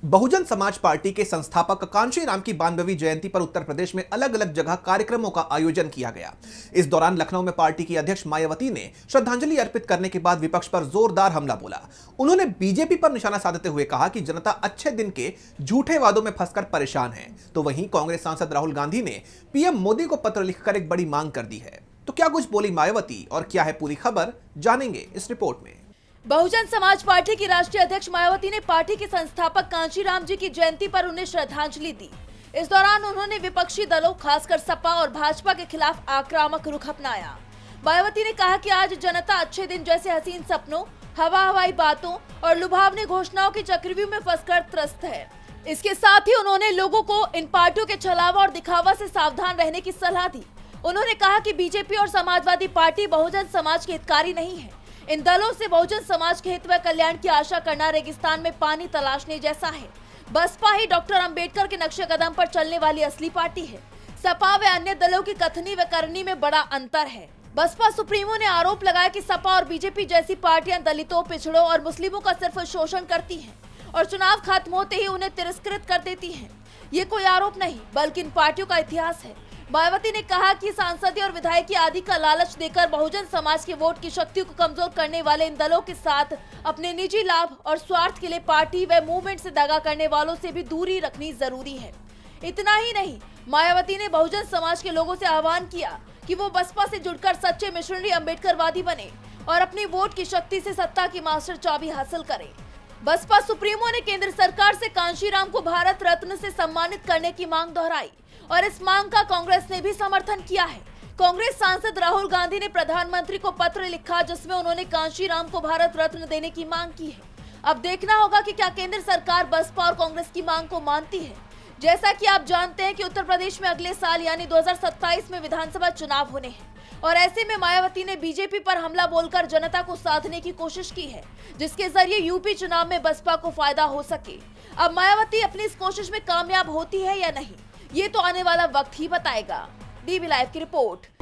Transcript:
Bahujan Samaj party के संस्थापक कांशी राम की 92वीं जयंती पर उत्तर प्रदेश में अलग अलग जगह कार्यक्रमों का आयोजन किया गया। इस दौरान लखनऊ में पार्टी की अध्यक्ष मायावती ने श्रद्धांजलि अर्पित करने के बाद विपक्ष पर जोरदार हमला बोला। उन्होंने बीजेपी पर निशाना साधते हुए कहा कि जनता अच्छे दिन के झूठे वादों में फंसकर परेशान है। तो वहीं कांग्रेस सांसद राहुल गांधी ने पीएम मोदी को पत्र लिखकर एक बड़ी मांग कर दी है। तो क्या कुछ बोली मायावती और क्या है पूरी खबर, जानेंगे इस रिपोर्ट में। बहुजन समाज पार्टी की राष्ट्रीय अध्यक्ष मायावती ने पार्टी के संस्थापक कांशीराम जी की जयंती पर उन्हें श्रद्धांजलि दी। इस दौरान उन्होंने विपक्षी दलों खासकर सपा और भाजपा के खिलाफ आक्रामक रुख अपनाया। मायावती ने कहा कि आज जनता अच्छे दिन जैसे हसीन सपनों, हवाई बातों और लुभावनी घोषणाओं के चक्रव्यूह में फंसकर त्रस्त है। इसके साथ ही उन्होंने लोगों को इन पार्टियों के छलावा और दिखावा से सावधान रहने की सलाह दी। उन्होंने कहा कि बीजेपी और समाजवादी पार्टी बहुजन समाज के हितकारी नहीं है। इन दलों से बहुजन समाज के हित व कल्याण की आशा करना रेगिस्तान में पानी तलाशने जैसा है। बसपा ही डॉक्टर अंबेडकर के नक्शे कदम पर चलने वाली असली पार्टी है। सपा व अन्य दलों की कथनी व करनी में बड़ा अंतर है। बसपा सुप्रीमो ने आरोप लगाया कि सपा और बीजेपी जैसी पार्टियां दलितों, पिछड़ों और मुस्लिमों का सिर्फ शोषण करती हैं और चुनाव खत्म होते ही उन्हें तिरस्कृत कर देती हैं। ये कोई आरोप नहीं बल्कि इन पार्टियों का इतिहास है। मायावती ने कहा कि सांसदीय और विधायकी आदि का लालच देकर बहुजन समाज के वोट की शक्ति को कमजोर करने वाले इन दलों के साथ अपने निजी लाभ और स्वार्थ के लिए पार्टी व मूवमेंट से दगा करने वालों से भी दूरी रखनी जरूरी है। इतना ही नहीं, मायावती ने बहुजन समाज के लोगों से आह्वान किया कि वो बसपा से जुड़कर सच्चे मिशनरी अम्बेडकरवादी बने और अपनी वोट की शक्ति से सत्ता की मास्टर चाबी हासिल करें। बसपा सुप्रीमो ने केंद्र सरकार से कांशीराम को भारत रत्न से सम्मानित करने की मांग दोहराई और इस मांग का कांग्रेस ने भी समर्थन किया है। कांग्रेस सांसद राहुल गांधी ने प्रधानमंत्री को पत्र लिखा जिसमें उन्होंने कांशीराम को भारत रत्न देने की मांग की है। अब देखना होगा कि क्या केंद्र सरकार बसपा और कांग्रेस की मांग को मानती है। जैसा कि आप जानते हैं कि उत्तर प्रदेश में अगले साल यानी 2027 में विधानसभा चुनाव होने हैं और ऐसे में मायावती ने बीजेपी पर हमला बोलकर जनता को साधने की कोशिश की है जिसके जरिए यूपी चुनाव में बसपा को फायदा हो सके। अब मायावती अपनी इस कोशिश में कामयाब होती है या नहीं, ये तो आने वाला वक्त ही बताएगा। डीबी लाइव की रिपोर्ट।